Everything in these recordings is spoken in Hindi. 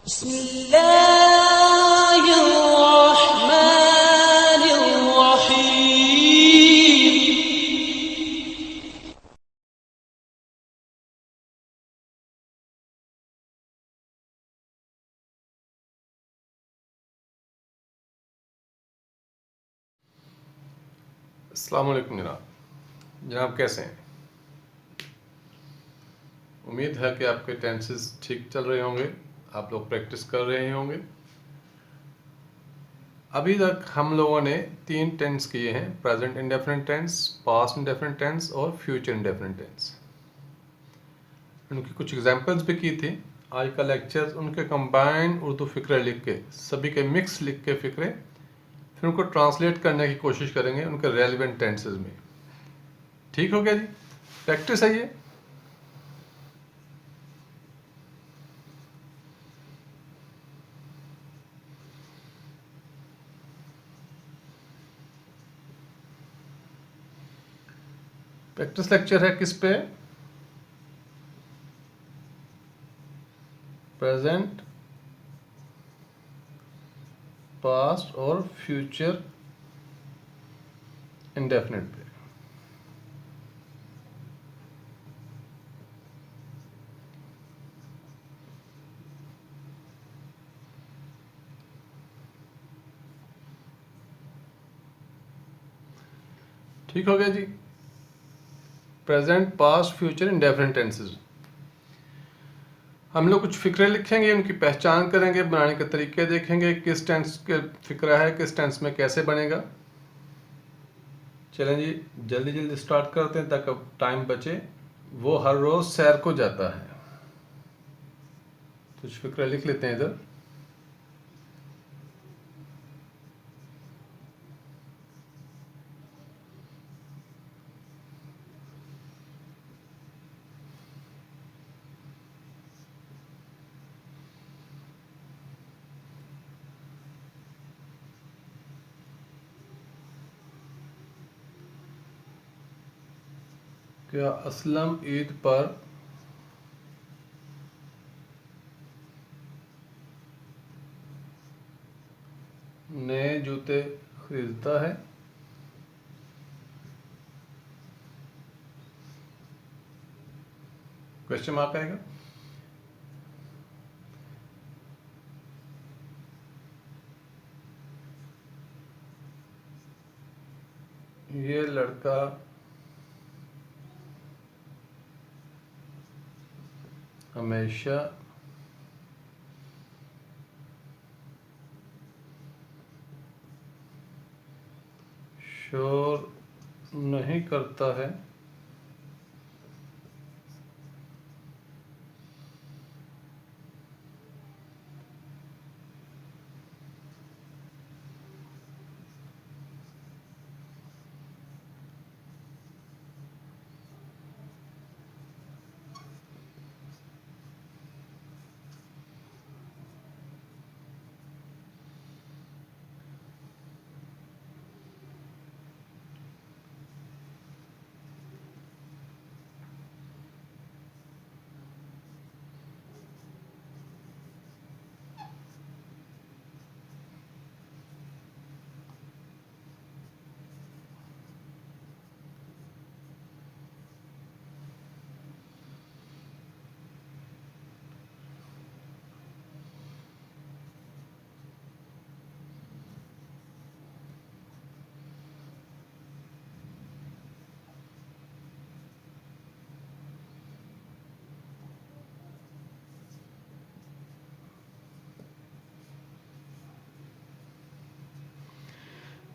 बिस्मिल्लाहिर्रहमानिर्रहीम। अस्सलाम वालेकुम जनाब कैसे हैं। उम्मीद है कि आपके टेंसेस ठीक चल रहे होंगे, आप लोग प्रैक्टिस कर रहे होंगे। अभी तक हम लोगों ने 3 टेंस किए हैं, present indefinite tense, past indefinite tense और फ्यूचर इंडेफिनिट टेंस। उनकी कुछ एग्जांपल्स भी की थी। आज का लेक्चर उनके कंबाइन उर्दू फ़िक्रे लिख के, सभी के मिक्स लिख के फ़िक्रे, फिर उनको ट्रांसलेट करने की कोशिश करेंगे उनके रेलिवेंट टेंसेस में। ठीक हो गया जी, प्रैक्टिस है ये। प्रैक्टिस लेक्चर है किस पे? प्रेजेंट, पास्ट और फ्यूचर इंडेफिनिट पे। ठीक हो गया जी। Present, past, future indefinite tenses. हम लोग कुछ फिक्रे लिखेंगे, उनकी पहचान करेंगे, बनाने के तरीके देखेंगे, किस टेंस के फिक्रा है, किस टेंस में कैसे बनेगा। चलें जी, जल्दी जल्दी स्टार्ट करते हैं ताकि टाइम बचे। वो हर रोज सैर को जाता है। कुछ फिक्रे लिख लेते हैं इधर। क्या असलम ईद पर नए जूते खरीदता है? क्वेश्चन मार्क आएगा। ये लड़का हमेशा शोर नहीं करता है।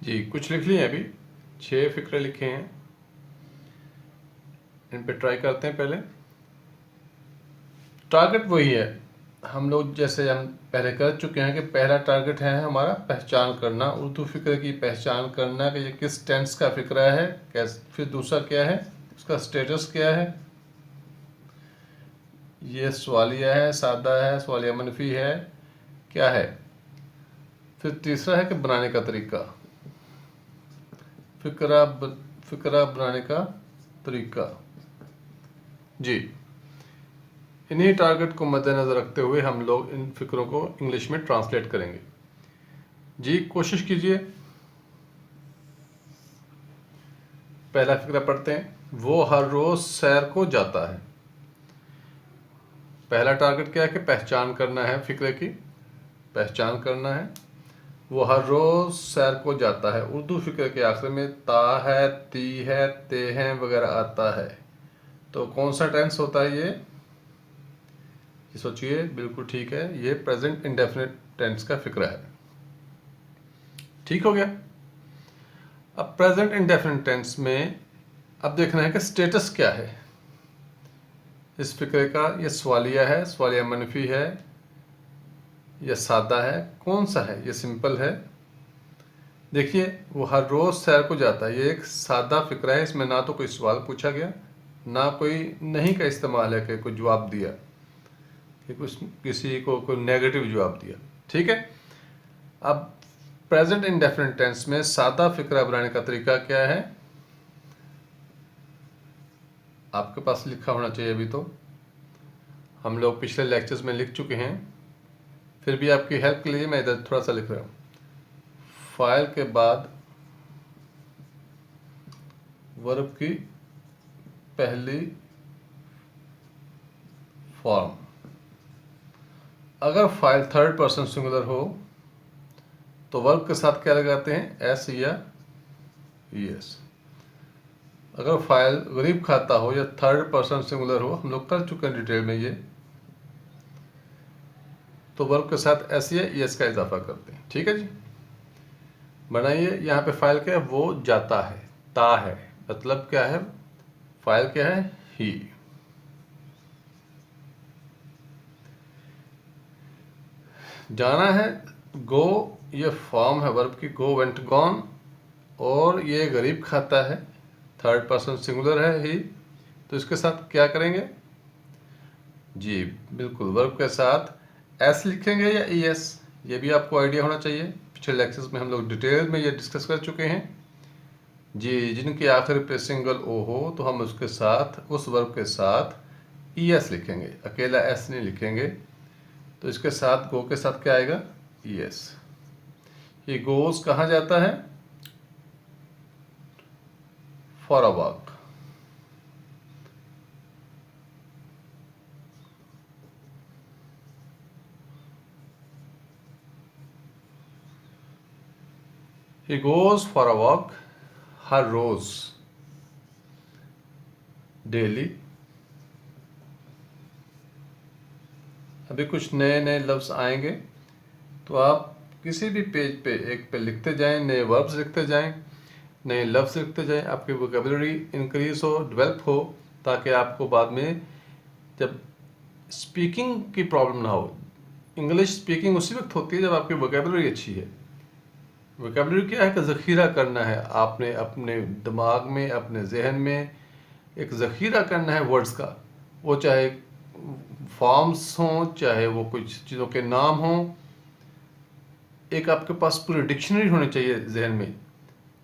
जी कुछ लिख लिए अभी, 6 फिक्रे लिखे हैं। इन पे ट्राई करते हैं। पहले टारगेट वही है, हम लोग जैसे हम पहले कर चुके हैं कि पहला टारगेट है हमारा पहचान करना, उर्दू फिक्रे की पहचान करना कि ये किस टेंस का फिक्रा है, कैसे। फिर दूसरा क्या है, उसका स्टेटस क्या है, ये सवालिया है, सादा है, सवालिया मनफी है, क्या है। फिर तीसरा है कि बनाने का तरीका, फिक्रा बनाने का तरीका। जी इन्हीं टारगेट को मद्देनज़र रखते हुए हम लोग इन फिक्रों को इंग्लिश में ट्रांसलेट करेंगे। जी कोशिश कीजिए। पहला फिक्रा पढ़ते हैं। वो हर रोज़ सैर को जाता है। पहला टारगेट क्या है कि पहचान करना है, फिक्रे की पहचान करना है। वो हर रोज़ सैर को जाता है। उर्दू फिक्रे के आखिर में ता है, ती है, ते हैं वगैरह आता है, तो कौन सा टेंस होता है ये सोचिए। बिल्कुल ठीक है, ये प्रेजेंट इंडेफिनिट टेंस का फिक्रा है। ठीक हो गया। अब प्रेजेंट इंडेफिनिट टेंस में अब देखना है कि स्टेटस क्या है इस फिक्रे का। ये सवालिया है, सवालिया मनफी है, यह सादा है, कौन सा है? ये सिंपल है। देखिए वो हर रोज़ सैर को जाता है, ये एक सादा फिक्रा है। इसमें ना तो कोई सवाल पूछा गया, ना कोई नहीं का इस्तेमाल है कि कोई जवाब दिया, कि कुछ किसी को कोई नेगेटिव जवाब दिया। ठीक है। अब प्रेजेंट इंडेफिनिट टेंस में सादा फिक्रा बनाने का तरीका क्या है? आपके पास लिखा होना चाहिए। अभी तो हम लोग पिछले लेक्चर्स में लिख चुके हैं, फिर भी आपकी हेल्प के लिए मैं इधर थोड़ा सा लिख रहा हूँ। फाइल के बाद वर्ब की पहली फॉर्म। अगर फाइल थर्ड पर्सन सिंगुलर हो तो वर्ब के साथ क्या लगाते हैं? एस या ईएस। अगर फाइल गरीब खाता हो या थर्ड पर्सन सिंगुलर हो, हम लोग कर चुके हैं डिटेल में ये, तो वर्ब के साथ एस या ईएस का इजाफा करते हैं। ठीक है जी। बनाइए। यहाँ पे फाइल क्या है? वो जाता है, ता है, मतलब क्या है? फाइल क्या है? ही। जाना है, गो, ये फॉर्म है वर्ब की, गो वेंट गॉन, और ये गरीब खाता है, थर्ड पर्सन सिंगुलर है ही, तो इसके साथ क्या करेंगे? जी बिल्कुल, वर्ब के साथ एस लिखेंगे या ई एस। ये भी आपको आइडिया होना चाहिए, पिछले लेक्चर्स में हम लोग डिटेल में ये डिस्कस कर चुके हैं। जी, जिनके आखिर पे सिंगल ओ हो तो हम उसके साथ, उस वर्ब के साथ ई एस लिखेंगे, अकेला एस नहीं लिखेंगे। तो इसके साथ गो के साथ क्या आएगा? E S. ये गोज कहाँ जाता है? For a walk. He goes for a walk हर रोज, डेली। अभी कुछ नए नए लफ्ज़ आएंगे, तो आप किसी भी पेज पे एक पे लिखते जाएं, नए वर्ब्स लिखते जाएं, नए लफ्ज़ लिखते जाएं, आपकी वोकेबलरी इंक्रीज हो, डेवलप हो, ताकि आपको बाद में जब स्पीकिंग की प्रॉब्लम ना हो। इंग्लिश स्पीकिंग उसी वक्त होती है जब आपकी वोकेबलरी अच्छी है। वोकेबलरी क्या है कि ज़ख़ीरा करना है आपने अपने दिमाग में, अपने जहन में एक ज़ख़ीरा करना है वर्ड्स का। वो चाहे फॉर्म्स हों, चाहे वो कुछ चीज़ों के नाम हों, एक आपके पास पूरी डिक्शनरी होनी चाहिए जहन में,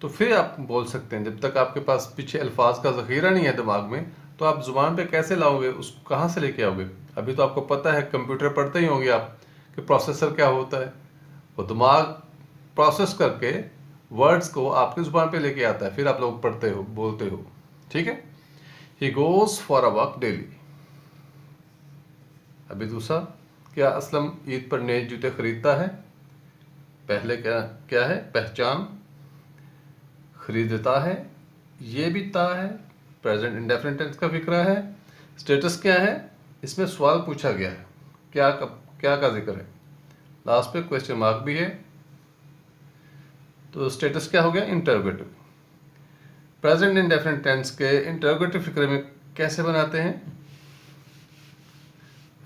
तो फिर आप बोल सकते हैं। जब तक आपके पास पीछे अल्फाज का ज़ख़ीरा नहीं है दिमाग में, तो आप ज़ुबान पे कैसे लाओगे? उसको कहाँ से लेके आओगे? अभी तो आपको पता है, कंप्यूटर पढ़ते ही होंगे आप कि प्रोसेसर क्या होता है। वो दिमाग प्रोसेस करके वर्ड्स को आपकी ज़ुबान पे लेके आता है, फिर आप लोग पढ़ते हो, बोलते हो। ठीक है। He goes for a walk daily. अभी दूसरा, क्या असलम ईद पर नए जूते खरीदता है? पहले क्या क्या है? पहचान, खरीदता है, ये भी ता है, प्रेजेंट इंडेफिनिट टेंस का फिक्रा है। स्टेटस क्या है? इसमें सवाल पूछा गया है, क्या का जिक्र है, लास्ट पे क्वेश्चन मार्क भी है, तो स्टेटस क्या हो गया? इंटरोगेटिव। प्रेजेंट इंडेफिनिट टेंस के इंटरोगेटिव फिक्रे में कैसे बनाते हैं?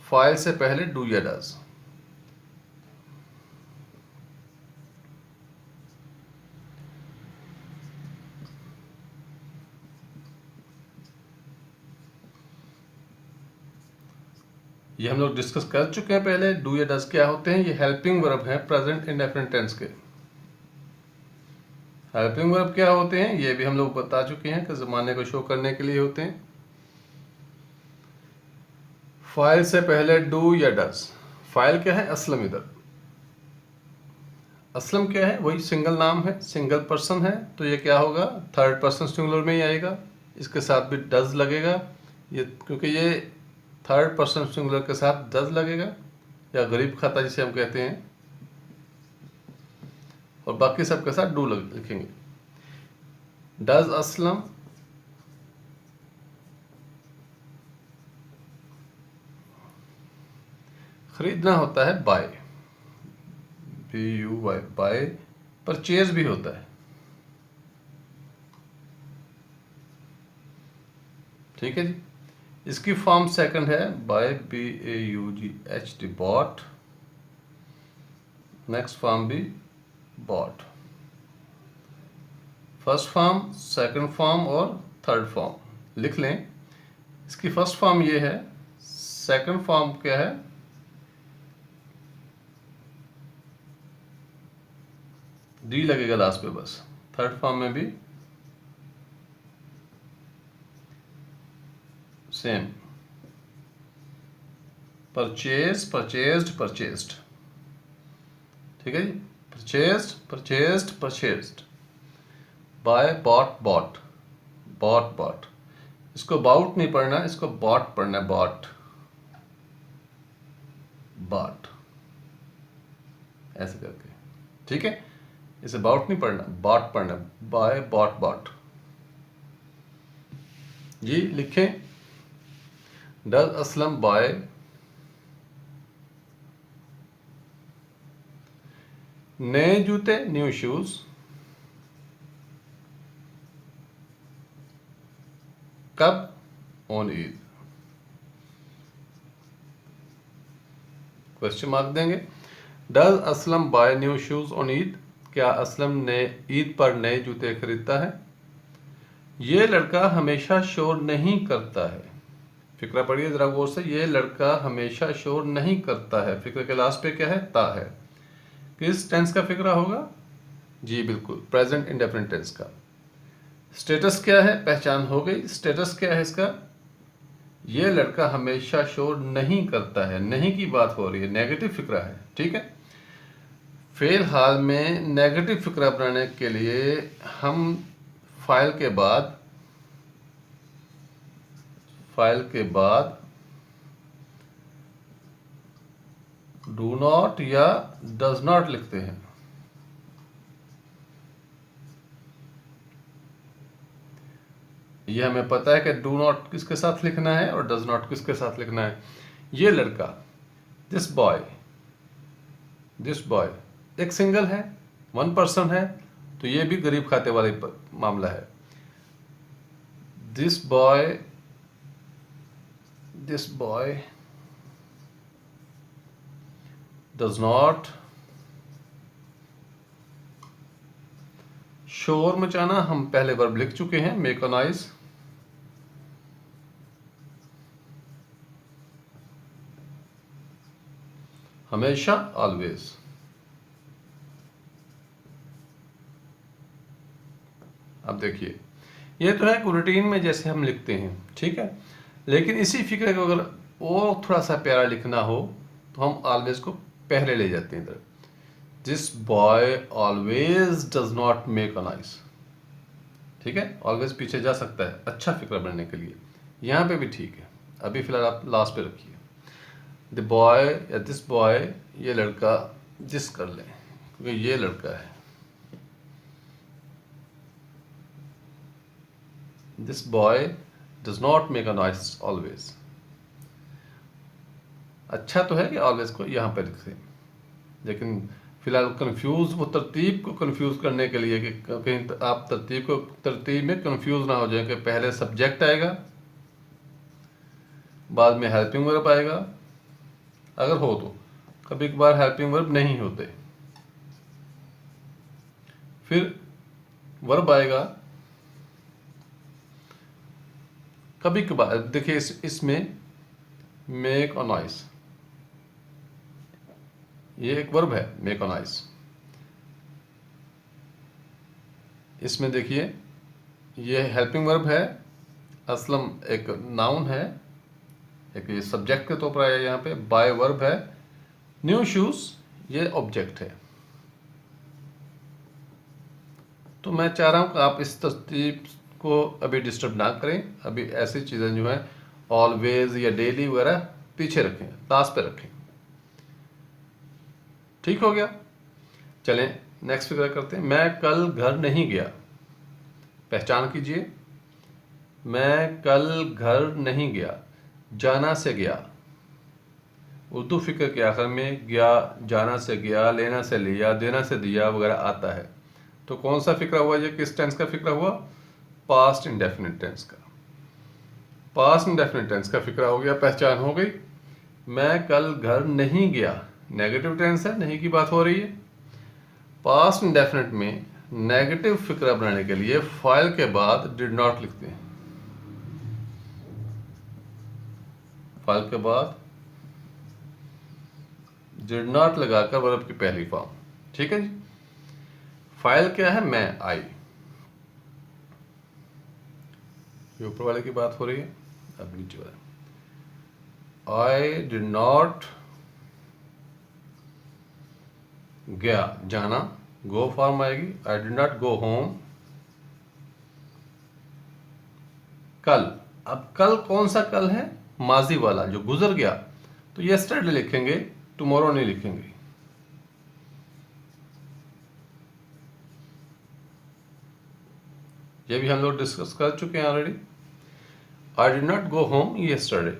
फाइल से पहले डू या डज। ये हम लोग डिस्कस कर चुके हैं पहले। डू या डज क्या होते हैं? ये हेल्पिंग वर्ब है प्रेजेंट इंडेफिनिट टेंस के। हेल्पिंग वर्ब क्या होते हैं? ये भी हम लोग बता चुके हैं कि ज़माने को शो करने के लिए होते हैं। फाइल से पहले डू या डज। फाइल क्या है? असलम। इधर असलम क्या है? वही सिंगल नाम है, सिंगल पर्सन है, तो ये क्या होगा? थर्ड पर्सन सिंगुलर में ही आएगा। इसके साथ भी डज लगेगा, ये क्योंकि ये थर्ड पर्सन सिंगुलर के साथ डज लगेगा, या गरीब खाता जिसे हम कहते हैं, और बाकी सबके साथ डू लिखेंगे। डज असलम खरीदना होता है बाय, BUY, बाय। परचेज भी होता है, ठीक है जी। इसकी फॉर्म सेकंड है buy, BAUGHT, bought. Next form भी bought. First form, second form और थर्ड फॉर्म लिख लें। इसकी फर्स्ट फॉर्म ये है, सेकंड फॉर्म क्या है? डी लगेगा लास्ट पे बस। थर्ड फॉर्म में भी सेम, परचेज, परचेज्ड, परचेज्ड, ठीक है जी। Purchased, purchased, purchased. Buy, bought, bought, bought, bought. इसको बाउट नहीं पढ़ना, इसको बॉट पढ़ना है, बॉट, बॉट, ऐसे करके, ठीक है। इसे बाउट नहीं पढ़ना, बॉट पढ़ना, बाय, बॉट, बॉट। ये लिखें, डज असलम बाय नए जूते, न्यू शूज, कब? ऑन ईद। क्वेश्चन मार्क देंगे। Does Aslam buy new shoes on Eid? क्या असलम ने ईद पर नए जूते खरीदता है? ये लड़का हमेशा शोर नहीं करता है। फिक्रा पढ़िए जरा गौर से। ये लड़का हमेशा शोर नहीं करता है। फिक्र के लास्ट पे क्या है? ता है। किस टेंस का फिक्रा होगा? जी बिल्कुल, प्रेजेंट इंडेफिनिट टेंस का। स्टेटस क्या है? पहचान हो गई। स्टेटस क्या है इसका? ये लड़का हमेशा शोर नहीं करता है। नहीं की बात हो रही है, नेगेटिव फिक्रा है, ठीक है। फेल हाल में नेगेटिव फिक्रा बनाने के लिए हम फाइल के बाद डू नॉट या डज नॉट लिखते हैं। ये हमें पता है कि डू नॉट किसके साथ लिखना है और डज नॉट किसके साथ लिखना है। ये लड़का, दिस बॉय एक सिंगल है, वन पर्सन है, तो ये भी गरीब खाते वाले मामला है। दिस बॉय डज नॉट, शोर मचाना हम पहले वर्ब लिख चुके हैं, मेक अ नॉइज। हमेशा, ऑलवेज। अब देखिए, ये तो है रूटीन में जैसे हम लिखते हैं, ठीक है। लेकिन इसी फिक्र को अगर और थोड़ा सा प्यारा लिखना हो तो हम ऑलवेज को पहले ले जाते हैं इधर। This boy always does not make a noise, ठीक है। ऑलवेज पीछे जा सकता है अच्छा फिक्र बनने के लिए। यहाँ पे भी ठीक है। अभी फिलहाल आप लास्ट पे रखिए। द बॉय या दिस बॉय, ये लड़का, जिस कर लें क्योंकि ये लड़का है। This boy does not make a noise always. अच्छा तो है कि ऑलवेज को यहाँ पे लिखें, लेकिन फिलहाल कंफ्यूज, वो तरतीब को कंफ्यूज करने के लिए कि कहीं आप तरतीब में कंफ्यूज ना हो जाए कि पहले सब्जेक्ट आएगा, बाद में हेल्पिंग वर्ब आएगा, अगर हो तो। कभी कभार हेल्पिंग वर्ब नहीं होते, फिर वर्ब आएगा। कभी कभार देखिए इसमें मेक अ नॉइस, ये एक वर्ब है, मेक अ नॉइस। इसमें देखिए ये हेल्पिंग वर्ब है, असलम एक नाउन है, एक ये सब्जेक्ट के तौर पर आया यहाँ पे, बाय वर्ब है, न्यू शूज ये ऑब्जेक्ट है। तो मैं चाह रहा हूँ कि आप इस तरतीब को अभी डिस्टर्ब ना करें, अभी ऐसी चीज़ें जो हैं ऑलवेज या डेली वगैरह पीछे रखें, लास्ट पे रखें। ठीक हो गया? चलें नेक्स्ट फिगर करते हैं। मैं कल घर नहीं गया, पहचान कीजिए। मैं कल घर नहीं गया, जाना से गया। उर्दू फिक्र के आखिर में गया, जाना से गया, लेना से लिया, देना से दिया वगैरह आता है। तो कौन सा फिक्रा हुआ? ये किस टेंस का फिक्रा हुआ? पास्ट इंडेफिनिट टेंस का। पास्ट इंडेफिनिट टेंस का फिक्रा हो गया, पहचान हो गई। मैं कल घर नहीं गया, नेगेटिव टेंस है, नहीं की बात हो रही है। पास्ट इंडेफिनिट में नेगेटिव फिक्रा बनाने के लिए फाइल के बाद डिड नॉट लिखते हैं। फाइल के बाद डिड नॉट लगाकर वर्ब की पहली फॉर्म। ठीक है जी। फाइल क्या है? मैं, आई। ये ऊपर वाले की बात हो रही है, अब नीचे वाला। आई डिड नॉट गया, जाना, गो फॉर्म आएगी। I did not go home. कल, अब कल कौन सा कल है? माजी वाला जो गुजर गया, तो यस्टरडे लिखेंगे, टुमारो नहीं लिखेंगे। ये भी हम लोग डिस्कस कर चुके हैं already. I did not go home yesterday.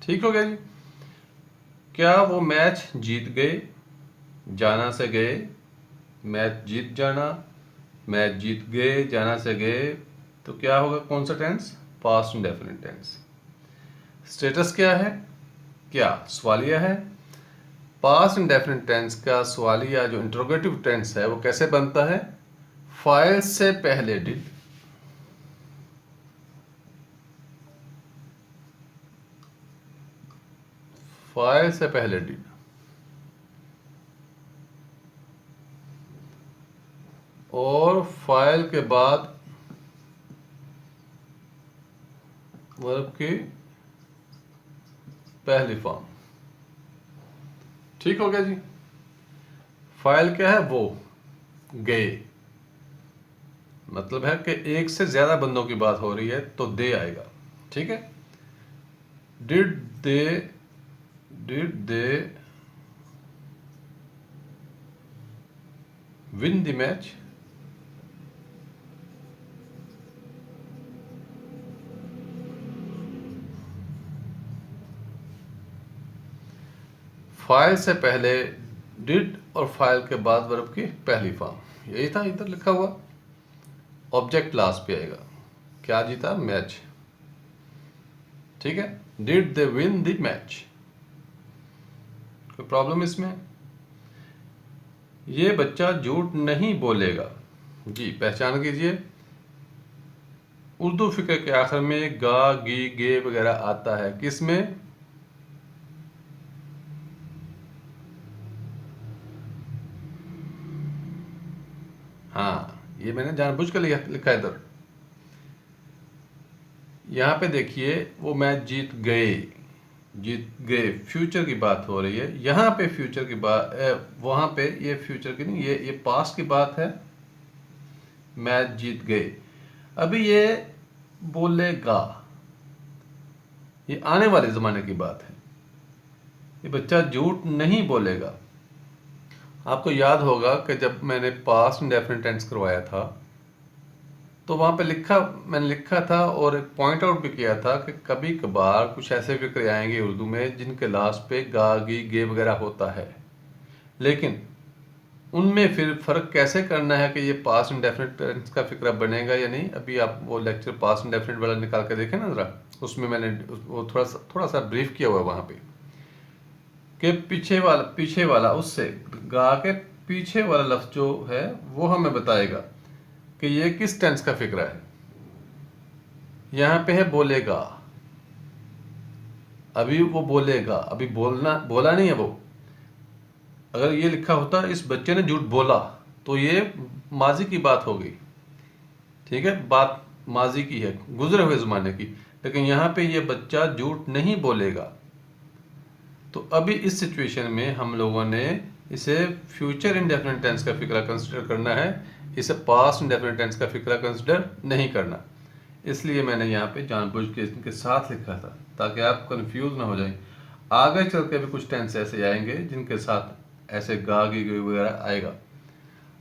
ठीक हो गया जी। क्या वो मैच जीत गए? जाना से गए, मैच जीत जाना, मैच जीत गए, जाना से गए, तो क्या होगा? कौन सा tense? Past indefinite tense. Status क्या है? क्या सवालिया है। पास्ट इंडेफिनिट टेंस का सवालिया जो इंट्रोगेटिव टेंस है वो कैसे बनता है? फाइल से पहले डिड, फाइल से पहले डिड, और फाइल के बाद वर्ब की पहली फॉर्म। ठीक हो गया जी। फाइल क्या है? वो, गए, मतलब है कि एक से ज्यादा बंदों की बात हो रही है तो दे आएगा। ठीक है। Did they win the match? File से पहले डिड और फाइल के बाद वर्ब की पहली फॉर्म, यही था इधर लिखा हुआ। ऑब्जेक्ट लास्ट पे आएगा। क्या जीता? मैच। ठीक है। Did they win the match? कोई प्रॉब्लम इसमें? ये बच्चा झूठ नहीं बोलेगा जी, पहचान कीजिए। उर्दू फिक्र के आखिर में गा, गी, गे वगैरह आता है, किस में? हाँ, ये मैंने जानबूझ कर लिखा इधर। यहां पे देखिए, वो मैच जीत गए, जीत गए, फ्यूचर की बात हो रही है। यहां पे फ्यूचर की बात, वहां पे ये फ्यूचर की नहीं, ये पास्ट की बात है। मैच जीत गए। अभी ये बोलेगा, ये आने वाले जमाने की बात है। ये बच्चा झूठ नहीं बोलेगा। आपको याद होगा कि जब मैंने पास्ट इंडेफिनिट टेंस करवाया था तो वहाँ पे मैंने लिखा था और पॉइंट आउट भी किया था कि कभी कभार कुछ ऐसे फिक्रे आएंगे उर्दू में जिनके लास्ट पे गा, गी, गे वगैरह होता है, लेकिन उनमें फिर फ़र्क कैसे करना है कि ये पास्ट इंडेफिनिट टेंस का फिक्रा बनेगा या नहीं। अभी आप वो लेक्चर पास्ट इंडेफिनिट वाला निकाल के देखें ना ज़रा, उसमें मैंने वो थोड़ा सा ब्रीफ किया हुआ है वहाँ पे कि पीछे वाला उससे गा के पीछे वाला लफ्ज़ जो है वो हमें बताएगा कि ये किस टेंस का फिक्रा है। यहाँ पे है बोलेगा, अभी वो बोलेगा, अभी बोला नहीं है वो। अगर ये लिखा होता इस बच्चे ने झूठ बोला तो ये माजी की बात हो गई। ठीक है, बात माजी की है, गुजरे हुए ज़माने की। लेकिन यहाँ पे ये बच्चा झूठ नहीं बोलेगा। तो अभी इस सिचुएशन में हम लोगों ने इसे फ्यूचर इंडेफिनिट टेंस का फिक्रा कंसिडर करना है, इसे पास्ट इंडेफिनिट टेंस का फिक्रा कंसिडर नहीं करना। इसलिए मैंने यहाँ पे जानबूझ के इनके साथ लिखा था ताकि आप कंफ्यूज ना हो जाएं। आगे चल के भी कुछ टेंस ऐसे आएंगे जिनके साथ ऐसे गा गी गई वगैरह आएगा।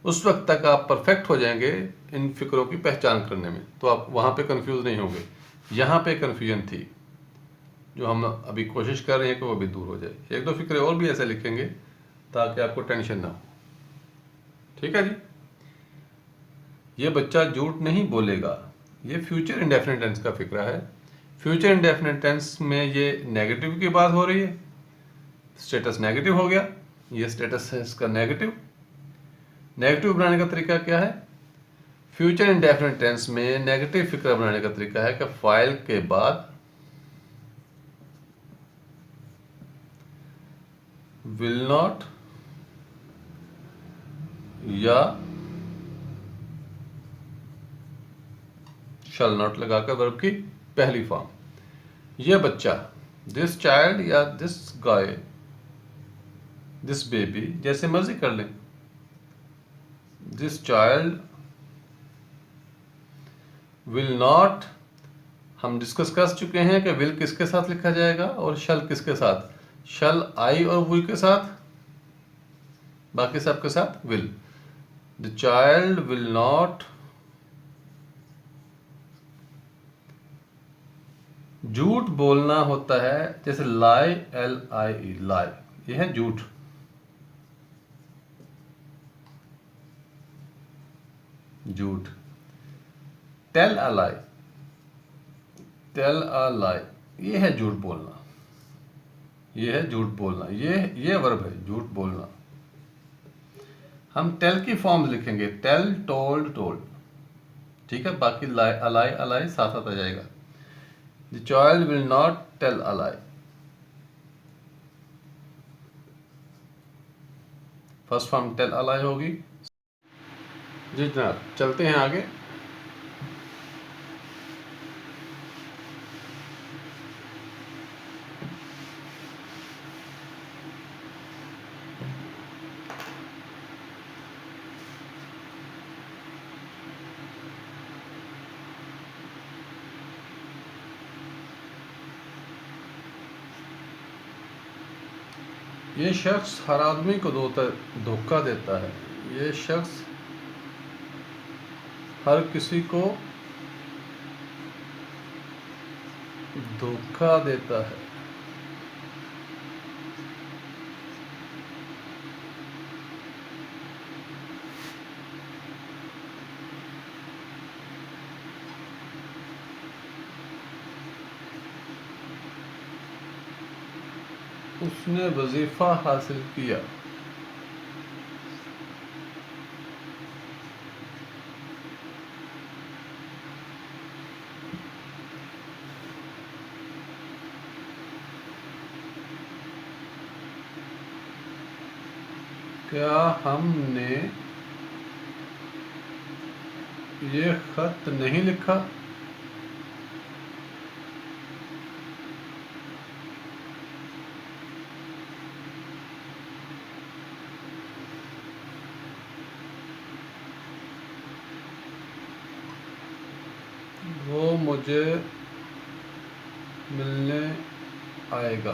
उस वक्त तक आप परफेक्ट हो जाएंगे इन फिक्रों की पहचान करने में, तो आप वहाँ पे कंफ्यूज नहीं होंगे। यहाँ पे कन्फ्यूजन थी जो हम अभी कोशिश कर रहे हैं कि वो भी दूर हो जाए। एक दो फिक्रे और भी ऐसे लिखेंगे ताकि आपको टेंशन ना हो। ठीक है जी। ये बच्चा झूठ नहीं बोलेगा, ये फ्यूचर इंडेफिनिट टेंस का फिक्रा है। फ्यूचर इंडेफिनिट टेंस में ये नेगेटिव की बात हो रही है, स्टेटस नेगेटिव हो गया, ये स्टेटस है इसका नेगेटिव। नेगेटिव बनाने का तरीका क्या है? फ्यूचर इंडेफिनिट टेंस में नेगेटिव फिक्रा बनाने का तरीका है कि फाइल के बाद विल नॉट या शैल नॉट लगाकर वर्ब की पहली फॉर्म। यह बच्चा, दिस चाइल्ड या दिस गाय, दिस बेबी, जैसे मर्जी कर लें। दिस चाइल्ड विल नॉट, हम डिस्कस कर चुके हैं कि विल किसके साथ लिखा जाएगा और शल किसके साथ। शल आई और वी के साथ, बाकी सबके साथ will. The child will not, झूठ बोलना होता है जैसे लाई, एल आई ई, लाई, यह है झूठ। झूठ। Tell a lie, tell a लाई, ये है झूठ बोलना, ये है झूठ बोलना, ये वर्ब है झूठ बोलना। हम टेल की फॉर्म लिखेंगे, टेल, टोल्ड, टोल्ड। ठीक है, बाकी लाई, अलाई, अलाई साथ साथ आ जाएगा। The child will not tell a lie. First form tell a lie होगी। जी जनाब, चलते हैं आगे। ये शख्स हर आदमी को धोखा देता है। ये शख्स हर किसी को धोखा देता है। उसने वजीफा हासिल किया। क्या हमने ये खत नहीं लिखा? वो मुझे मिलने आएगा।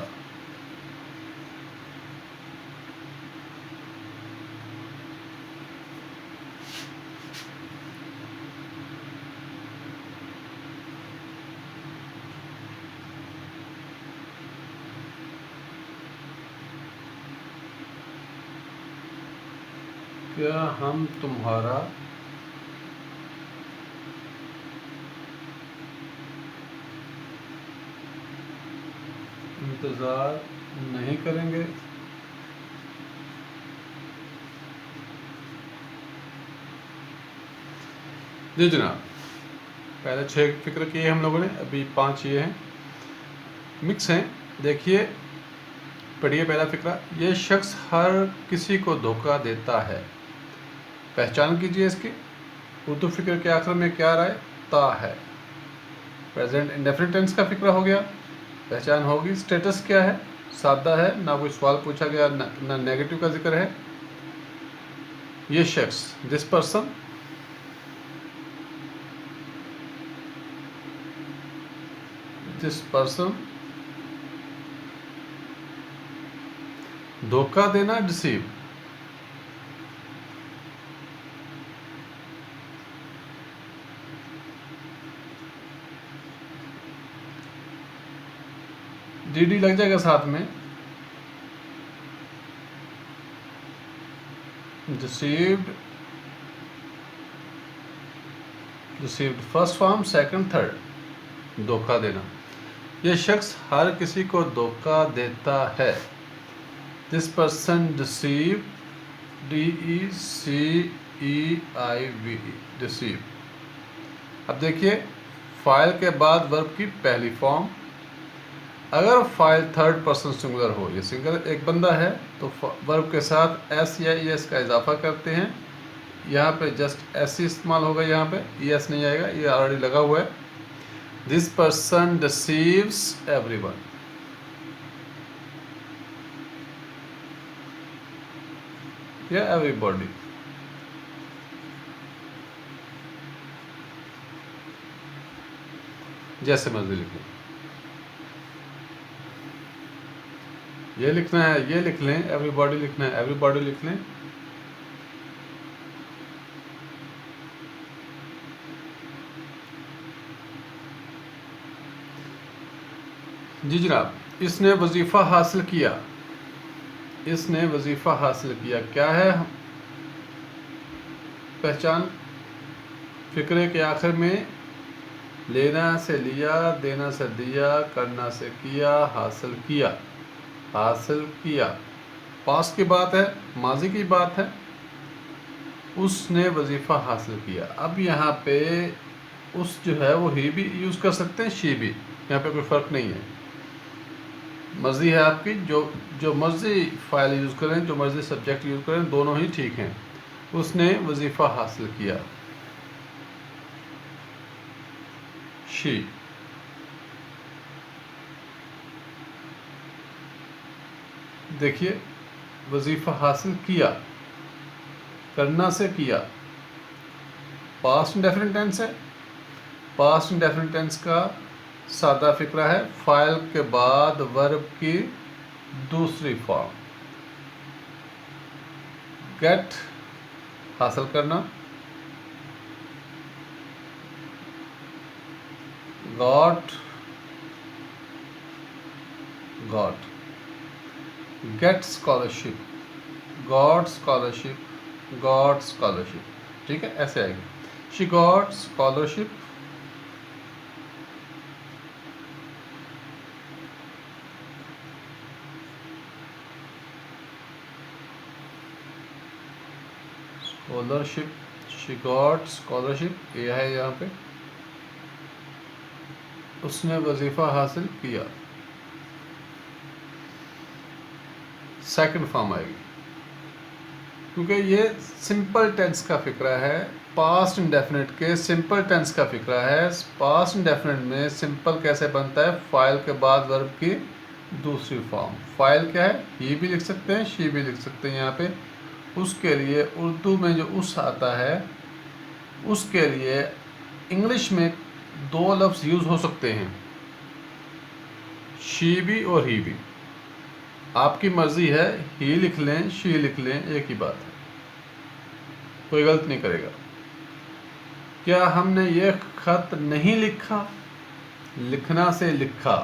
क्या हम तुम्हारा इंतज़ार नहीं करेंगे? जी जनाब, पहले 6 फिक्र किए हम लोगों ने, अभी 5 ये हैं, मिक्स हैं। देखिए, पढ़िए पहला फिक्रा। ये शख्स हर किसी को धोखा देता है। पहचान कीजिए इसकी। उर्दू फिक्र के आखिर में क्या आ रहा है? ता है। प्रेजेंट इंडेफिनिट टेंस का फिक्रा हो गया, पहचान होगी। स्टेटस क्या है, सादा है, ना कोई सवाल पूछा गया, ना नेगेटिव का जिक्र है। ये शख्स, दिस पर्सन, धोखा देना, डिसीव, डी लग जाएगा साथ में। Deceived first form, second, third, धोखा देना। ये शख्स हर किसी को धोखा देता है। This person deceive, DECEIV, deceive. अब देखिए फाइल के बाद वर्ब की पहली फॉर्म, अगर फाइल थर्ड पर्सन सिंगुलर हो, ये सिंगल एक बंदा है, तो वर्ब के साथ एस या ES का इजाफा करते हैं। यहाँ पे जस्ट एस ही इस्तेमाल होगा, यहाँ पे ES नहीं आएगा, ये ऑलरेडी लगा हुआ है। दिस पर्सन डिसीव्स एवरीवन, या एवरीबॉडी। जैसे मर्जी लिखें, ये लिखना है ये लिख लें, एवरीबॉडी लिखना है एवरीबॉडी लिख लें। जी जनाब, इसने वजीफ़ा हासिल किया, इसने वजीफ़ा हासिल किया क्या है, पहचान फिक्रे के आखिर में लेना से लिया, देना से दिया, करना से किया, हासिल किया, हासिल किया। पास की बात है, माजी की बात है, उसने वजीफ़ा हासिल किया। अब यहाँ पे उस जो है वो ही भी यूज़ कर सकते हैं, शी भी, यहाँ पे कोई फ़र्क नहीं है, मर्ज़ी है आपकी, जो मर्ज़ी फ़ाइल यूज़ करें, जो मर्ज़ी सब्जेक्ट यूज़ करें, दोनों ही ठीक हैं। उसने वजीफ़ा हासिल किया, शी। देखिए वजीफ़ा हासिल किया, करना से किया, पास्ट इंडेफिनिट टेंस है। पास्ट इंडेफिनिट टेंस का सादा फिक्रा है, फाइल के बाद वर्ब की दूसरी फॉर्म, गेट, हासिल करना, got, gate scholarship, got scholarship, ठीक है, ऐसे आएगी। She got scholarship, she got scholarship, ये है यहाँ पे, उसने वजीफ़ा हासिल किया, सेकंड फॉर्म आएगी, क्योंकि ये सिंपल टेंस का फिक्रा है। पास्ट इंडेफिनिट के सिंपल टेंस का फिक्रा है। पास्ट इंडेफिनिट में सिंपल कैसे बनता है, फाइल के बाद वर्ब की दूसरी फॉर्म। फाइल क्या है, ही भी लिख सकते हैं, शी भी लिख सकते हैं। यहाँ पे उसके लिए उर्दू में जो उस आता है, उसके लिए इंग्लिश में दो लफ्ज़ यूज़ हो सकते हैं, शी भी और ही भी। आपकी मर्ज़ी है, ही लिख लें, शी लिख लें, एक ही बात है, कोई गलत नहीं करेगा। क्या हमने ये ख़त नहीं लिखा, लिखना से लिखा,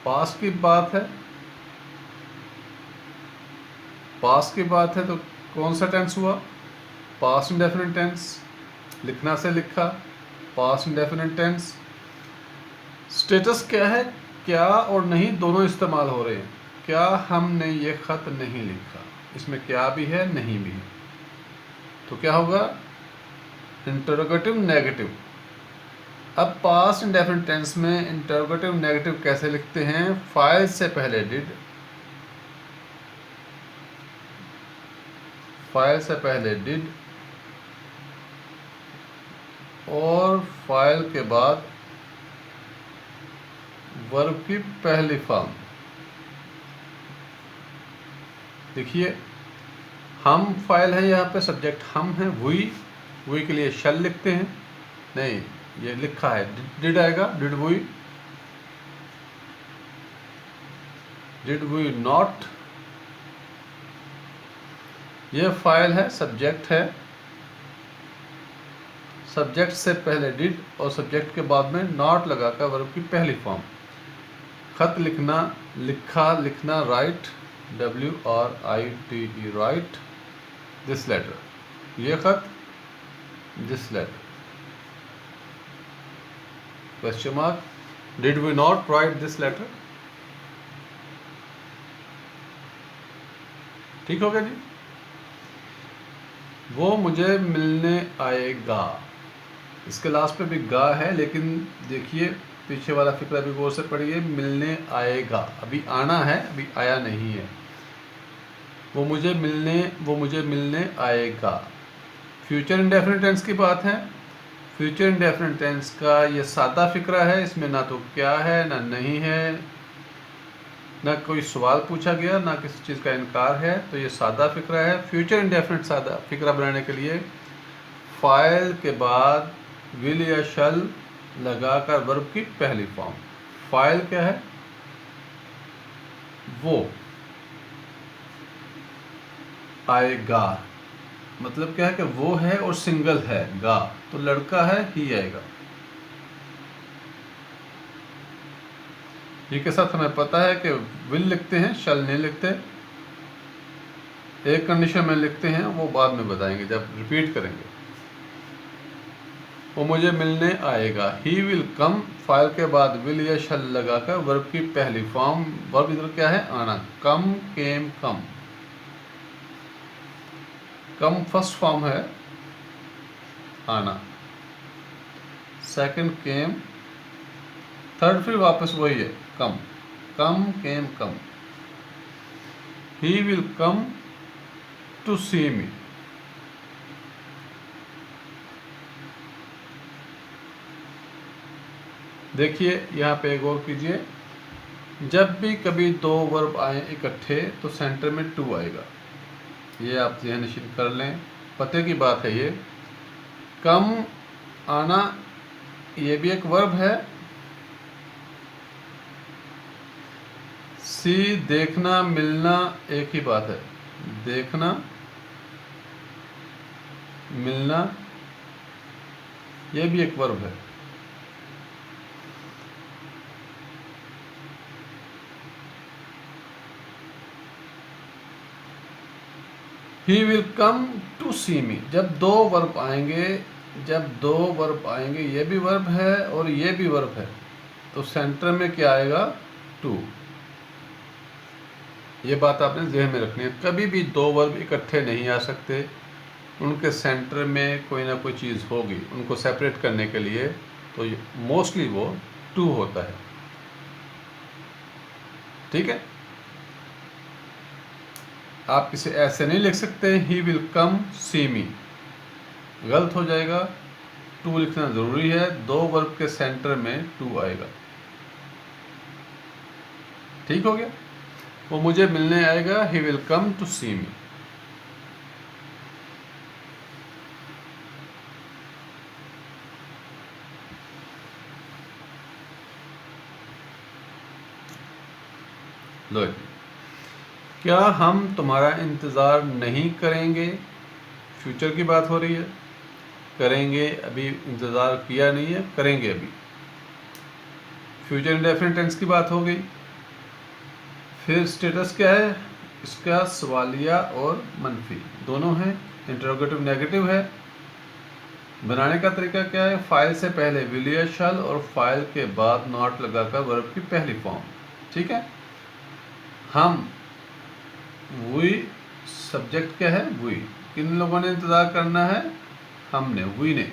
पास की बात है, पास की बात है, तो कौन सा टेंस हुआ, पास्ट इंडेफिनिट टेंस। लिखना से लिखा, पास्ट इंडेफिनिट टेंस। स्टेटस क्या है, क्या और नहीं दोनों इस्तेमाल हो रहे हैं। क्या हमने ये ख़त नहीं लिखा, इसमें क्या भी है, नहीं भी है, तो क्या होगा, इंटरोगेटिव नेगेटिव। अब पास्ट इंडेफिनिट टेंस में इंटरोगेटिव नेगेटिव कैसे लिखते हैं, फाइल से पहले डिड, फाइल से पहले डिड, और फाइल के बाद वर्ब की पहली फॉर्म। देखिए हम फाइल है, यहाँ पे सब्जेक्ट हम है, वी के लिए शल लिखते हैं, नहीं ये लिखा है डिड आएगा, डिड वी नॉट। ये फाइल है, सब्जेक्ट है, सब्जेक्ट से पहले डिड और सब्जेक्ट के बाद में नॉट लगाकर वर्ब की पहली फॉर्म। खत लिखना, लिखा, लिखना, write, WRITE, write this letter, ये खत, this letter, question mark, did we not write this letter. ठीक हो गया जी। वो मुझे मिलने आएगा, इसके लास्ट पे भी गा है, लेकिन देखिए पीछे वाला फिक्रा भी गौर से पढ़िए, मिलने आएगा, अभी आना है, अभी आया नहीं है। वो मुझे मिलने आएगा। फ्यूचर इंडेफिनिट टेंस की बात है। फ्यूचर इंडेफिनिट टेंस का ये सादा फिक्रा है, इसमें ना तो क्या है ना नहीं है, ना कोई सवाल पूछा गया, ना किसी चीज़ का इनकार है, तो ये सादा फिक्रा है। फ्यूचर इंडेफिनिट सादा फिक्रा बनाने के लिए फाइल के बाद विल या शल लगाकर वर्ब की पहली फॉर्म। फाइल क्या है? वो आएगा, मतलब क्या है कि वो है और सिंगल है, गा तो लड़का है, ही आएगा। ये के साथ हमें पता है कि विल लिखते हैं, शल नहीं लिखते। एक कंडीशन में लिखते हैं, वो बाद में बताएंगे जब रिपीट करेंगे। वो मुझे मिलने आएगा, ही विल कम, फाइल के बाद विल या शल लगाकर वर्ब की पहली फॉर्म। वर्ब इधर क्या है? आना। कम, केम, कम। कम फर्स्ट फॉर्म है, आना। सेकंड केम, थर्ड फिर वापस वही है, कम। कम, केम, कम। ही विल कम टू सी मी। देखिए यहाँ पे गौर कीजिए, जब भी कभी दो वर्ब आए इकट्ठे तो सेंटर में टू आएगा, ये आप ज़हन नशीन कर लें, पते की बात है ये। कम, आना, ये भी एक वर्ब है। सी, देखना, मिलना, एक ही बात है, देखना, मिलना, ये भी एक वर्ब है। ही विल कम टू सी मी। जब दो वर्ब आएंगे, ये भी वर्ब है और ये भी वर्ब है, तो सेंटर में क्या आएगा? टू। ये बात आपने ज़हन में रखनी है, कभी भी दो वर्ब इकट्ठे नहीं आ सकते, उनके सेंटर में कोई ना कोई चीज़ होगी उनको सेपरेट करने के लिए, तो मोस्टली वो टू होता है। ठीक है, आप इसे ऐसे नहीं लिख सकते, ही विल कम सी मी, गलत हो जाएगा। टू लिखना ज़रूरी है, दो वर्ब के सेंटर में टू आएगा। ठीक हो गया। वो मुझे मिलने आएगा, ही विल कम टू सी मी। लो, क्या हम तुम्हारा इंतज़ार नहीं करेंगे? फ्यूचर की बात हो रही है, करेंगे, अभी इंतज़ार किया नहीं है, करेंगे अभी। फ्यूचर इंडेफिनिट टेंस की बात हो गई। फिर स्टेटस क्या है इसका? सवालिया और मनफी दोनों हैं, इंटरोगेटिव नेगेटिव है। बनाने का तरीका क्या है? फाइल से पहले विल या शल और फाइल के बाद नॉट लगाकर वर्ब की पहली फॉर्म। ठीक है। हम, वी, सब्जेक्ट क्या है? वी। किन लोगों ने इंतज़ार करना है? हमने, वी ने।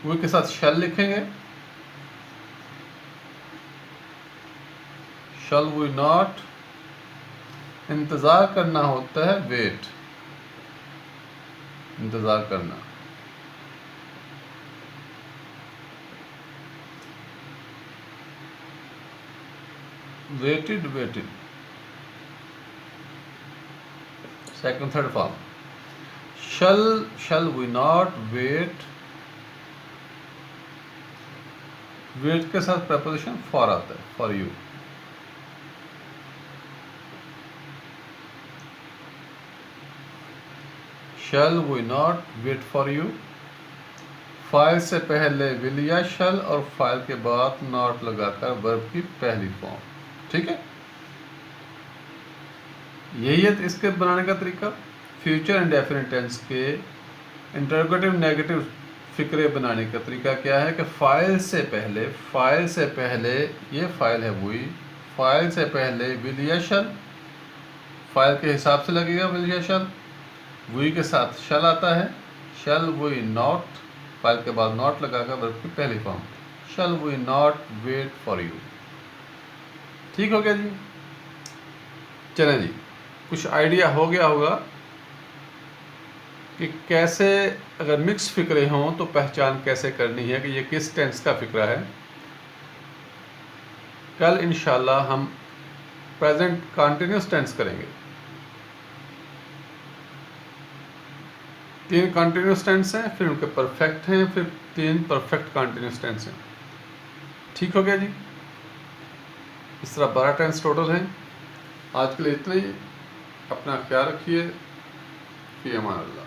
वी के साथ शल लिखेंगे, शल वी नॉट। इंतज़ार करना होता है वेट, इंतज़ार करना। waited, waited. Second, third form. Shall we not wait? Wait के साथ preposition for आता है, for you. Shall we not wait for you? File से पहले will या shall और फाइल के बाद not लगाकर वर्ब की पहली फॉर्म। ठीक है, यही है इसके बनाने का तरीका। फ्यूचर इंडेफिनिट टेंस के इंटरोगेटिव नेगेटिव फिक्रे बनाने का तरीका क्या है कि फाइल से पहले ये फाइल है वही, फाइल से पहले will या shall, फाइल के हिसाब से लगेगा will या shall, वही के साथ shall आता है, shall we not, फाइल के बाद नॉट लगाकर वर्ब की पहली form, shall we not wait for you. ठीक हो गया जी। चलें जी, कुछ आइडिया हो गया होगा कि कैसे अगर मिक्स फिक्रे हों तो पहचान कैसे करनी है कि ये किस टेंस का फिक्रा है। कल इंशाल्लाह हम प्रेजेंट कंटिन्यूस टेंस करेंगे। 3 कंटिन्यूस टेंस हैं, फिर उनके परफेक्ट हैं, फिर 3 परफेक्ट कंटिन्यूस टेंस हैं। ठीक हो गया जी। इस तरह 12 टेंस टोटल हैं। आज के लिए इतना ही। अपना ख्याल रखिए। फी अमान अल्लाह।